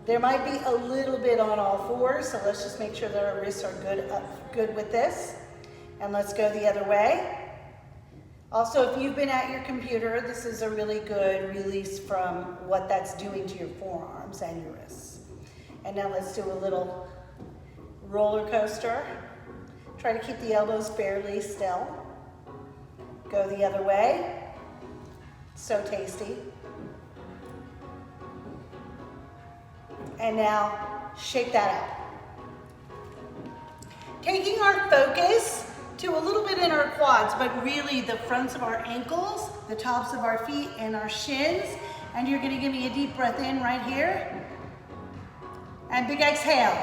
There might be a little bit on all fours, so let's just make sure that our wrists are good with this. And let's go the other way. Also, if you've been at your computer, this is a really good release from what that's doing to your forearms and your wrists. And now let's do a little roller coaster. Try to keep the elbows fairly still. Go the other way. So tasty. And now shake that out. Taking our focus to a little bit in our quads, but really the fronts of our ankles, the tops of our feet, and our shins. And you're gonna give me a deep breath in right here. And big exhale.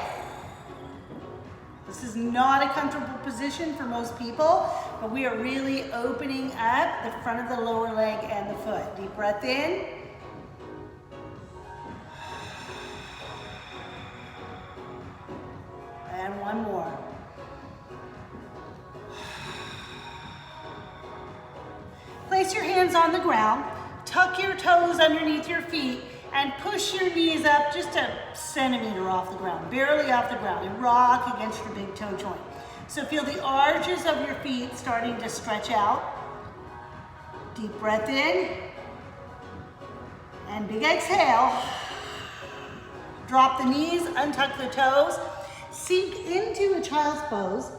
This is not a comfortable position for most people, but we are really opening up the front of the lower leg and the foot. Deep breath in. And one more. Place your hands on the ground, tuck your toes underneath your feet, and push your knees up just a centimeter off the ground, barely off the ground, and rock against your big toe joint. So feel the arches of your feet starting to stretch out. Deep breath in, and big exhale. Drop the knees, untuck the toes, sink into a child's pose.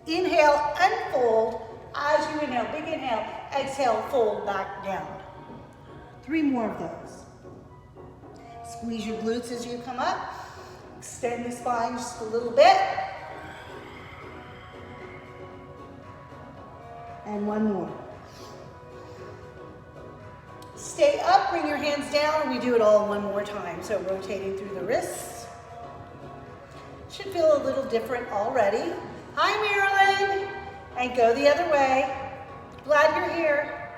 Inhale, unfold. As you inhale, big inhale, exhale, fold back down. 3 more of those. Squeeze your glutes as you come up. Extend the spine just a little bit. And one more. Stay up, bring your hands down, and we do it all one more time. So rotating through the wrists. Should feel a little different already. Hi, Marilyn. And go the other way. Glad you're here.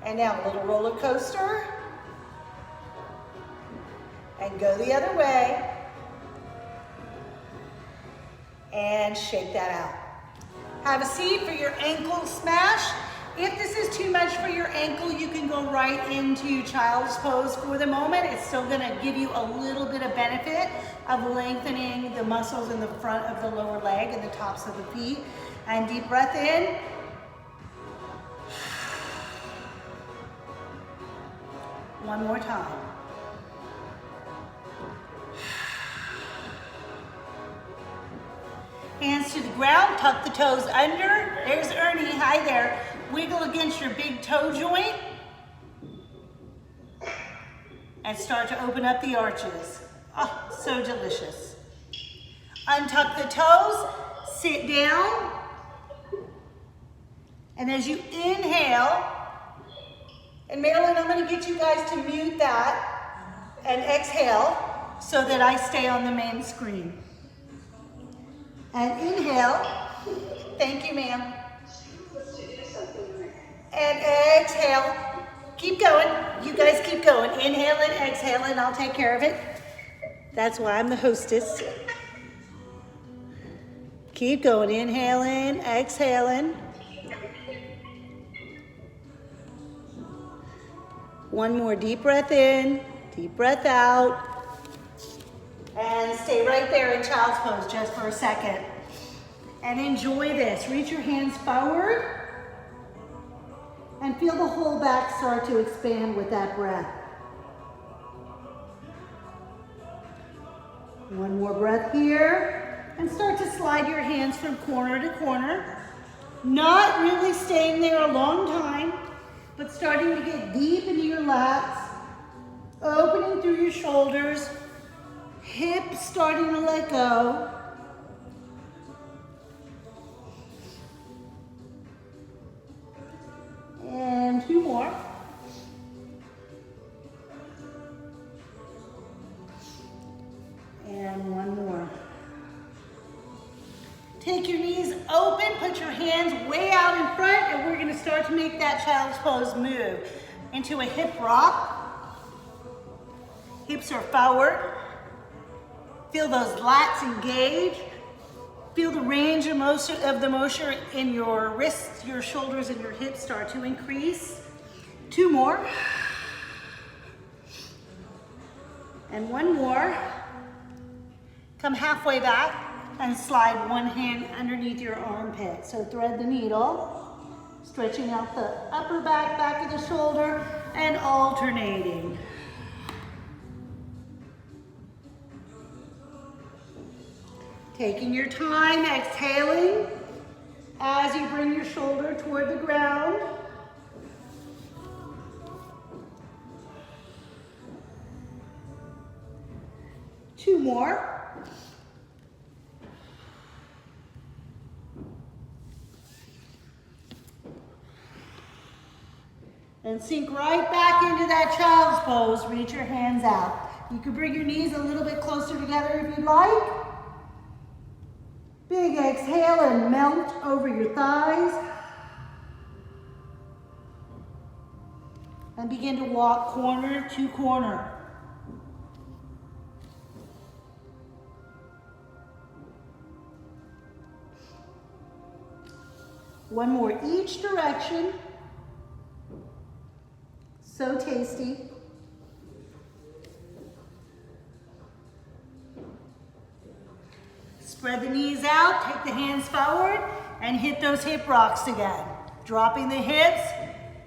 And now a little roller coaster. And go the other way. And shake that out. Have a seat for your ankle smash. If this is too much for your ankle, you can go right into child's pose for the moment. It's still gonna give you a little bit of benefit of lengthening the muscles in the front of the lower leg and the tops of the feet. And deep breath in. One more time. Hands to the ground, tuck the toes under. There's Ernie, hi there. Wiggle against your big toe joint. And start to open up the arches. Oh, so delicious. Untuck the toes, sit down. And as you inhale, and Marilyn, I'm gonna get you guys to mute that and exhale so that I stay on the main screen. And inhale, thank you, ma'am. And exhale, keep going. You guys keep going. Inhale and exhale, and I'll take care of it. That's why I'm the hostess. Keep going, inhaling, exhaling. One more deep breath in, deep breath out. And stay right there in child's pose just for a second. And enjoy this. Reach your hands forward. And feel the whole back start to expand with that breath. One more breath here. And start to slide your hands from corner to corner. Not really staying there a long time, but starting to get deep into your lats. Opening through your shoulders. Hips starting to let go. And 2 more. And 1 more. Take your knees open, put your hands way out in front, and we're gonna start to make that child's pose move into a hip rock. Hips are forward. Feel those lats engage. Feel the range of the motion in your wrists, your shoulders, and your hips start to increase. 2 more. And one more. Come halfway back and slide one hand underneath your armpit. So thread the needle, stretching out the upper back, back of the shoulder, and alternating. Taking your time, exhaling as you bring your shoulder toward the ground. Two more. And sink right back into that child's pose. Reach your hands out. You can bring your knees a little bit closer together if you'd like. Big exhale and melt over your thighs. And begin to walk corner to corner. One more each direction. So tasty. Spread the knees out, take the hands forward, and hit those hip rocks again. Dropping the hips,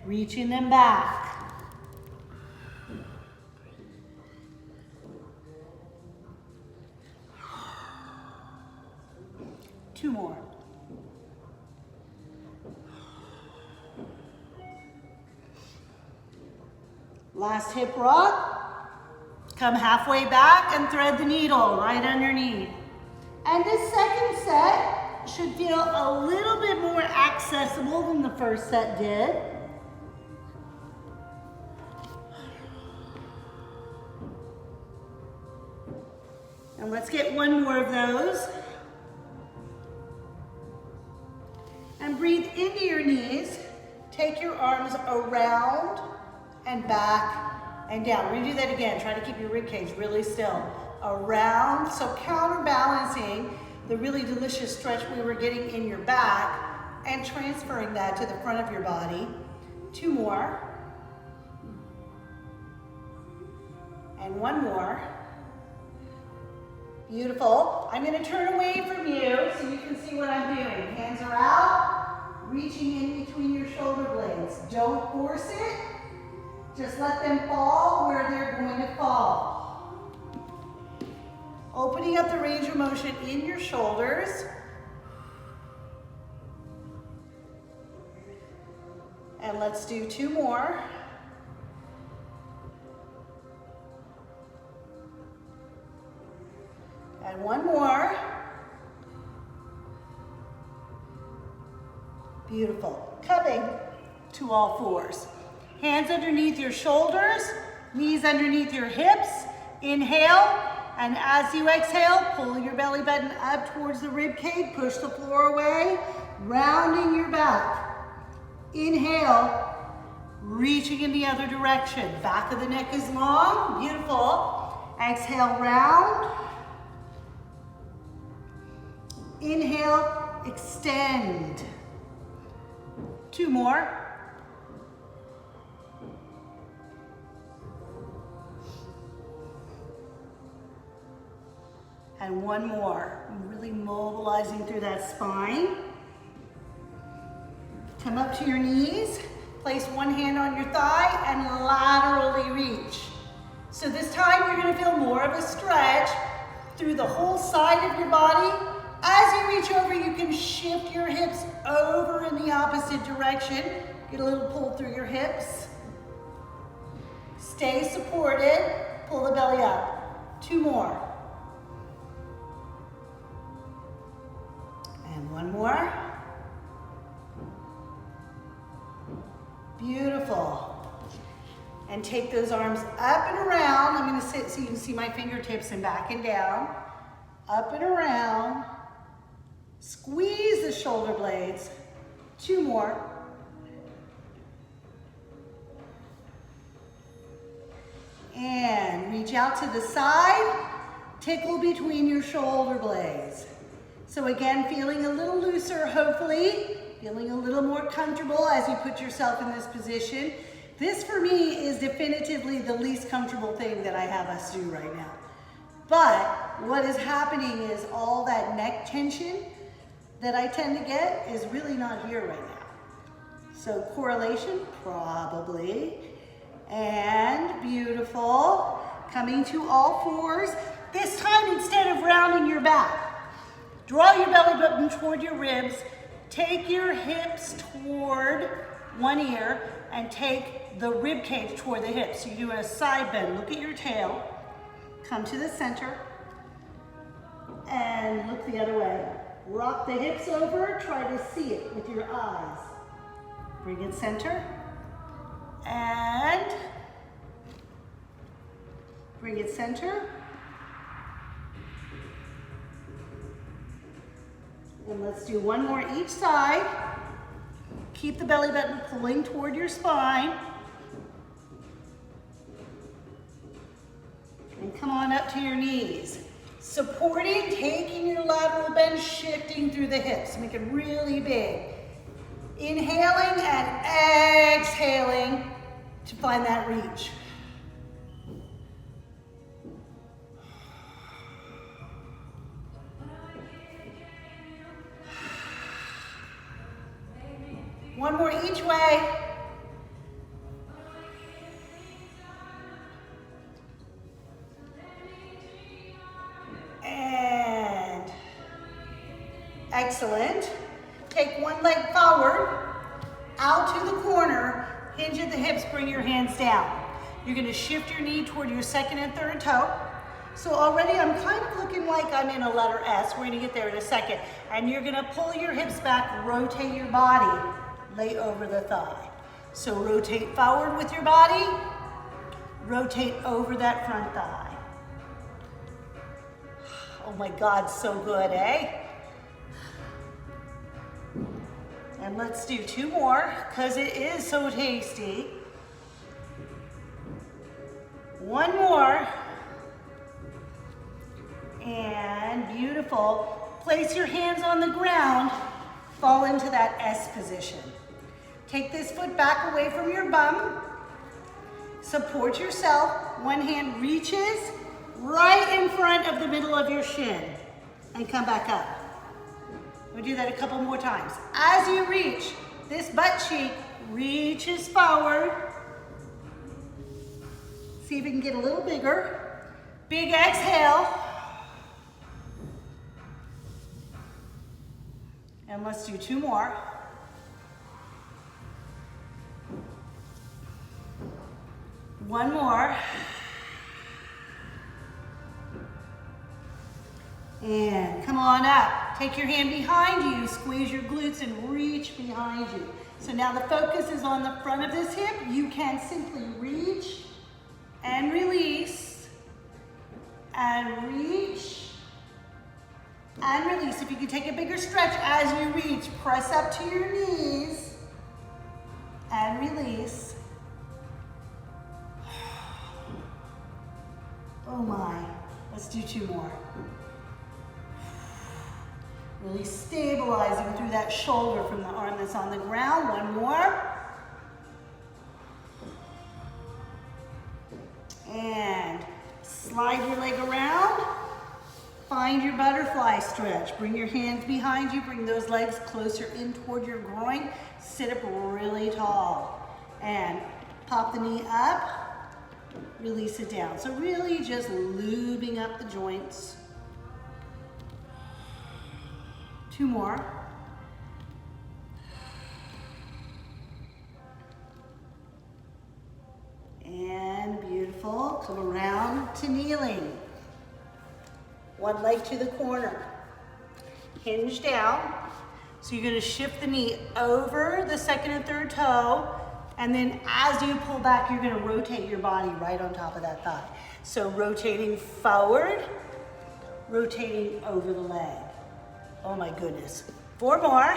reaching them back. Two more. Last hip rock. Come halfway back and thread the needle right underneath. And this second set should feel a little bit more accessible than the first set did. And let's get one more of those. And breathe into your knees. Take your arms around and back and down. We're gonna do that again. Try to keep your rib cage really still. Around, so counterbalancing the really delicious stretch we were getting in your back and transferring that to the front of your body. Two more. And one more. Beautiful. I'm gonna turn away from you so you can see what I'm doing. Hands are out, reaching in between your shoulder blades. Don't force it. Just let them fall where they're going to fall. Opening up the range of motion in your shoulders. And let's do two more. And one more. Beautiful. Coming to all fours. Hands underneath your shoulders, knees underneath your hips. Inhale, and as you exhale, pull your belly button up towards the rib cage, push the floor away, rounding your back. Inhale, reaching in the other direction. Back of the neck is long, beautiful. Exhale, round. Inhale, extend. Two more. And one more. Really mobilizing through that spine. Come up to your knees. Place one hand on your thigh and laterally reach. So this time you're going to feel more of a stretch through the whole side of your body. As you reach over, you can shift your hips over in the opposite direction. Get a little pull through your hips. Stay supported. Pull the belly up. Two more. And one more. Beautiful. And take those arms up and around. I'm going to sit so you can see my fingertips and back and down. Up and around. Squeeze the shoulder blades. Two more. And reach out to the side. Tickle between your shoulder blades. So again, feeling a little looser, hopefully. Feeling a little more comfortable as you put yourself in this position. This for me is definitively the least comfortable thing that I have us do right now. But what is happening is all that neck tension that I tend to get is really not here right now. So correlation, probably. And beautiful. Coming to all fours. This time, instead of rounding your back, draw your belly button toward your ribs. Take your hips toward one ear and take the rib cage toward the hips. So you do a side bend. Look at your tail. Come to the center and look the other way. Rock the hips over. Try to see it with your eyes. Bring it center and bring it center. And let's do one more each side. Keep the belly button pulling toward your spine. And come on up to your knees. Supporting, taking your lateral bend, shifting through the hips. Make it really big. Inhaling and exhaling to find that reach. One more each way. And excellent. Take one leg forward, out to the corner, hinge at the hips, bring your hands down. You're gonna shift your knee toward your second and third toe. So already I'm kind of looking like I'm in a letter S. We're gonna get there in a second. And you're gonna pull your hips back, rotate your body, lay over the thigh. So rotate forward with your body, rotate over that front thigh. Oh my God, so good, eh? And let's do two more, because it is so tasty. One more. And beautiful. Place your hands on the ground, fall into that S position. Take this foot back away from your bum. Support yourself. One hand reaches right in front of the middle of your shin and come back up. We'll do that a couple more times. As you reach, this butt cheek reaches forward. See if you can get a little bigger. Big exhale. And let's do two more. One more. And come on up. Take your hand behind you, squeeze your glutes and reach behind you. So now the focus is on the front of this hip. You can simply reach and release and reach and release. If you can take a bigger stretch as you reach, press up to your knees and release. Oh my, let's do two more. Really stabilizing through that shoulder from the arm that's on the ground. One more. And slide your leg around. Find your butterfly stretch. Bring your hands behind you. Bring those legs closer in toward your groin. Sit up really tall. And pop the knee up. Release it down. So really just lubing up the joints. Two more. And beautiful. Come around to kneeling. One leg to the corner. Hinge down. So you're going to shift the knee over the second and third toe. And then as you pull back, you're going to rotate your body right on top of that thigh. So rotating forward, rotating over the leg. Oh my goodness. Four more.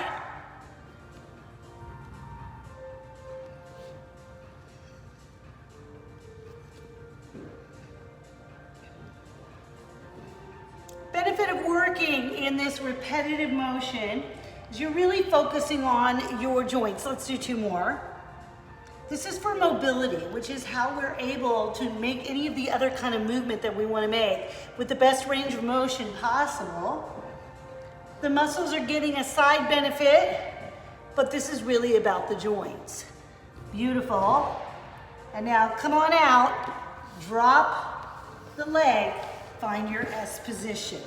Benefit of working in this repetitive motion is you're really focusing on your joints. Let's do two more. This is for mobility, which is how we're able to make any of the other kind of movement that we want to make with the best range of motion possible. The muscles are getting a side benefit, but this is really about the joints. Beautiful. And now come on out, drop the leg, find your S position.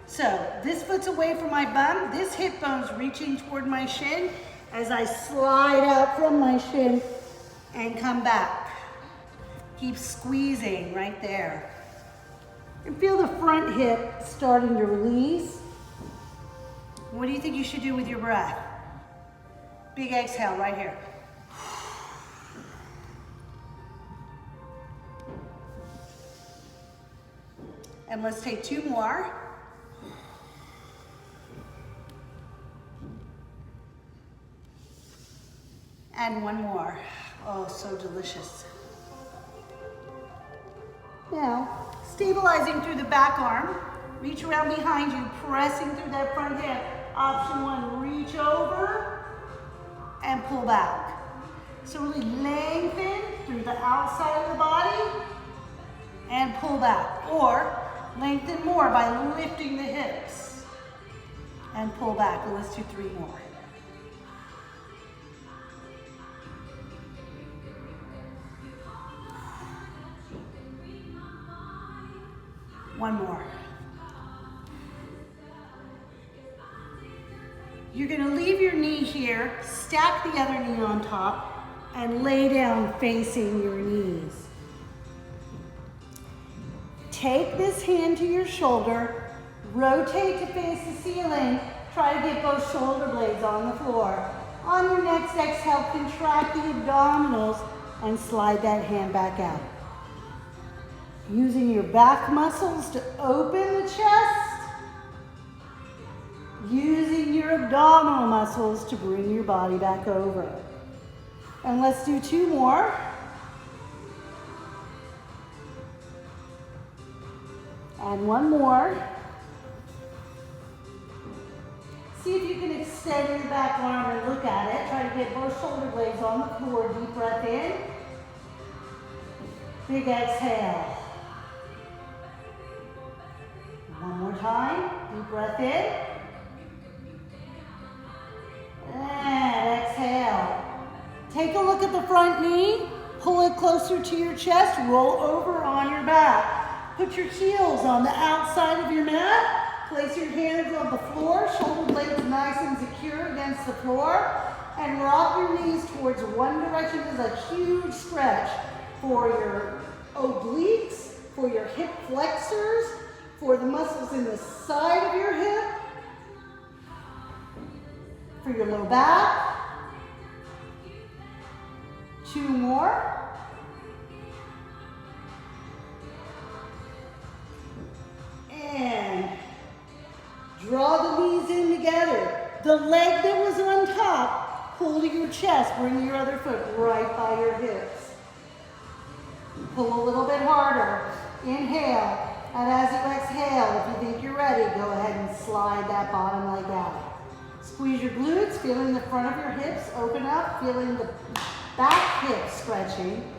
So this foot's away from my bum, this hip bone's reaching toward my shin as I slide out from my shin and come back. Keep squeezing right there. And feel the front hip starting to release. What do you think you should do with your breath? Big exhale right here. And let's take 2 more. And 1 more. Oh, so delicious. Now, stabilizing through the back arm, reach around behind you, pressing through that front hip. Option 1, reach over and pull back. So really lengthen through the outside of the body and pull back. Or lengthen more by lifting the hips and pull back. Let's do 3 more. One more. You're going to leave your knee here, stack the other knee on top, and lay down facing your knees. Take this hand to your shoulder, rotate to face the ceiling, try to get both shoulder blades on the floor. On your next exhale, contract the abdominals and slide that hand back out. Using your back muscles to open the chest, using your abdominal muscles to bring your body back over. And let's do 2 more. And 1 more. See if you can extend your back arm and look at it. Try to get both shoulder blades on the floor. Deep breath in. Big exhale. 1 more time. Deep breath in. And exhale. Take a look at the front knee. Pull it closer to your chest. Roll over on your back. Put your heels on the outside of your mat. Place your hands on the floor. Shoulder blades nice and secure against the floor. And rock your knees towards one direction. This is a huge stretch for your obliques, for your hip flexors, for the muscles in the side of your hip, for your low back. 2 more. And draw the knees in together. The leg that was on top, pull to your chest. Bring your other foot right by your hips. Pull a little bit harder. Inhale. And as you exhale, if you think you're ready, go ahead and slide that bottom leg out. Squeeze your glutes, feeling the front of your hips open up, feeling the back hips stretching.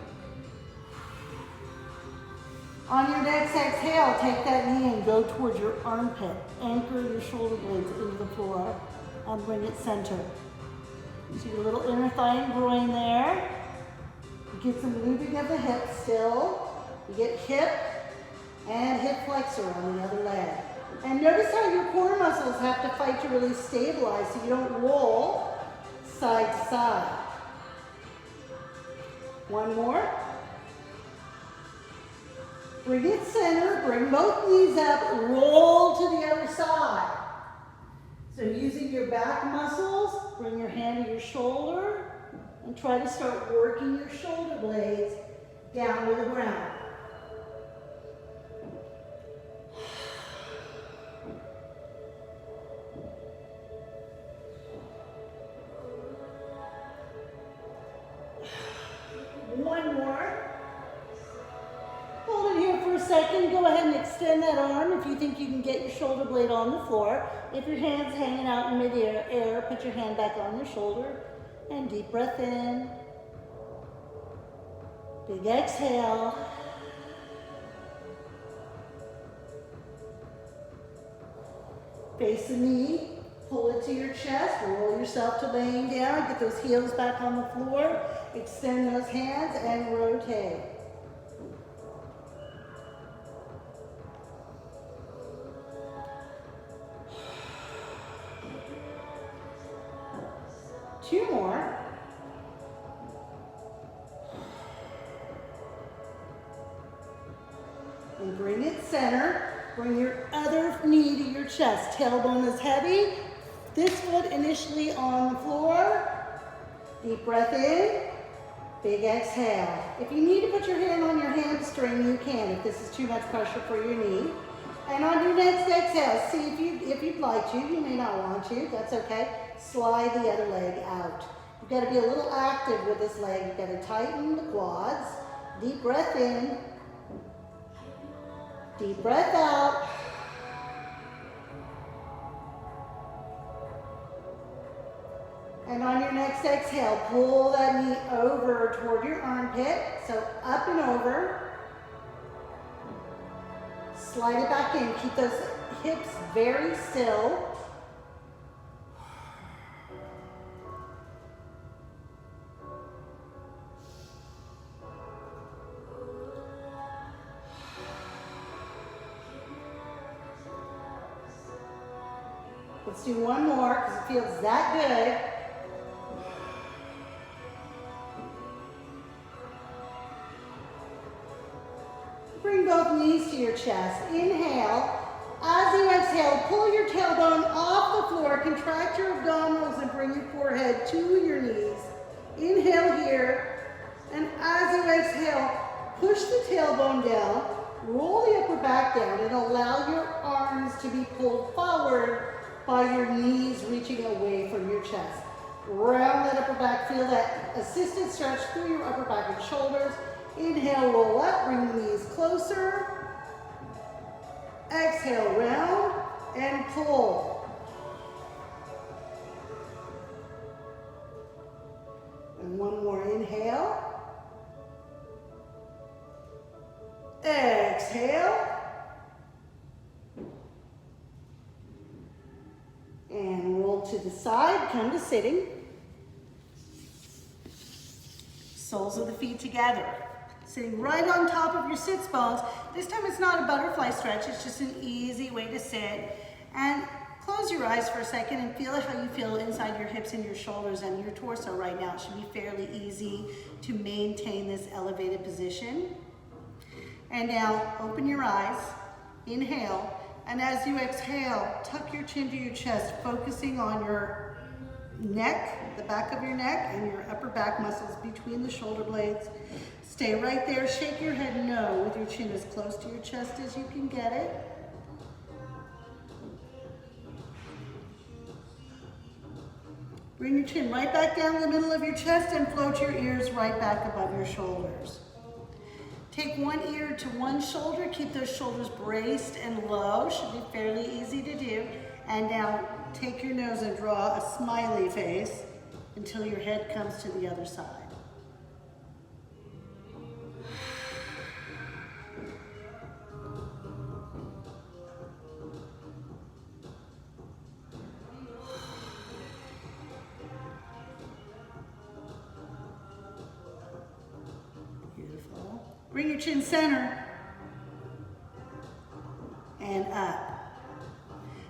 On your next exhale, take that knee and go towards your armpit. Anchor your shoulder blades into the floor and bring it center. See your little inner thigh and groin there. You get some looping of the hips still. You get hip and hip flexor on the other leg. And notice how your core muscles have to fight to really stabilize so you don't roll side to side. 1 more. Bring it center, bring both knees up, roll to the other side. So using your back muscles, bring your hand to your shoulder and try to start working your shoulder blades down to the ground. One more. Hold it here for a second. Go ahead and extend that arm if you think you can get your shoulder blade on the floor. If your hand's hanging out in midair, put your hand back on your shoulder. And deep breath in. Big exhale. Face the knee, pull it to your chest, roll yourself to laying down, get those heels back on the floor, extend those hands and rotate. Two more. And bring it center. Bring your other knee to your chest. Tailbone is heavy. This foot initially on the floor. Deep breath in. Big exhale. If you need to put your hand on your hamstring, you can if this is too much pressure for your knee. And on your next exhale, see if you'd like to. You may not want to. That's okay. Slide the other leg out. You've got to be a little active with this leg. You've got to tighten the quads. Deep breath in. Deep breath out. And on your next exhale, pull that knee over toward your armpit. So up and over. Slide it back in. Keep those hips very still. Let's do one more because it feels that good. Bring both knees to your chest. Inhale. As you exhale, pull your tailbone off the floor. Contract your abdominals and bring your forehead to your knees. Inhale here. And as you exhale, push the tailbone down. Roll the upper back down and allow your arms to be pulled forward by your knees reaching away from your chest. Round that upper back. Feel that assisted stretch through your upper back and shoulders. Inhale, roll up, bring the knees closer. Exhale, round and pull. And one more inhale. Exhale. And roll to the side, come to sitting. Soles of the feet together. Sitting right on top of your sits bones. This time it's not a butterfly stretch, it's just an easy way to sit. And close your eyes for a second and feel how you feel inside your hips and your shoulders and your torso right now. It should be fairly easy to maintain this elevated position. And now open your eyes, inhale, and as you exhale, tuck your chin to your chest, focusing on your neck, the back of your neck, and your upper back muscles between the shoulder blades. Stay right there. Shake your head no with your chin as close to your chest as you can get it. Bring your chin right back down the middle of your chest and float your ears right back above your shoulders. Take one ear to one shoulder. Keep those shoulders braced and low. Should be fairly easy to do. And now take your nose and draw a smiley face until your head comes to the other side. Beautiful. Bring your chin center and up.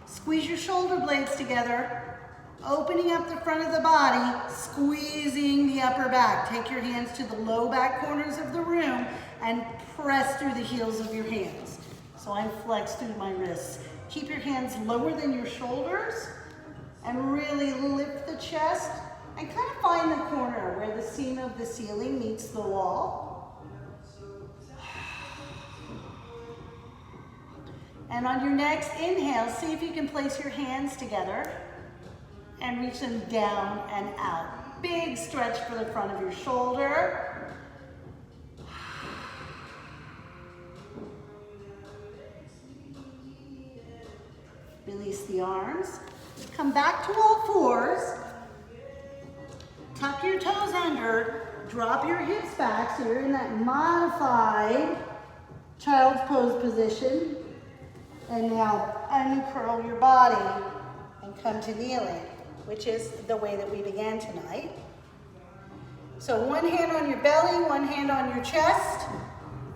Squeeze your shoulder blades together, opening up the front of the body, squeezing the upper back. Take your hands to the low back corners of the room and press through the heels of your hands. So I'm flexed through my wrists. Keep your hands lower than your shoulders and really lift the chest and kind of find the corner where the seam of the ceiling meets the wall. And on your next inhale, see if you can place your hands together and reach them down and out. Big stretch for the front of your shoulder. Release the arms. Come back to all fours. tuck your toes under, drop your hips back so you're in that modified child's pose position. And now uncurl your body and come to kneeling, which is the way that we began tonight. So one hand on your belly, one hand on your chest.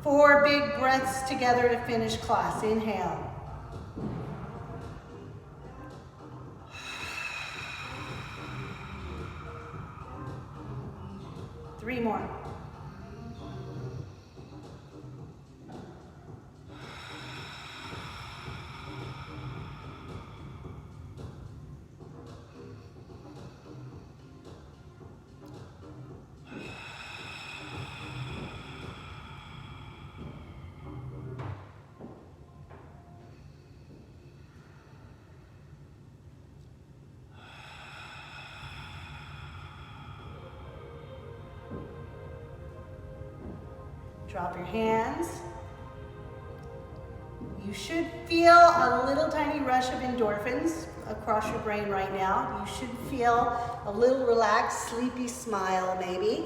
4 big breaths together to finish class. Inhale. Three more. Drop your hands. You should feel a little tiny rush of endorphins across your brain right now. You should feel a little relaxed, sleepy smile maybe.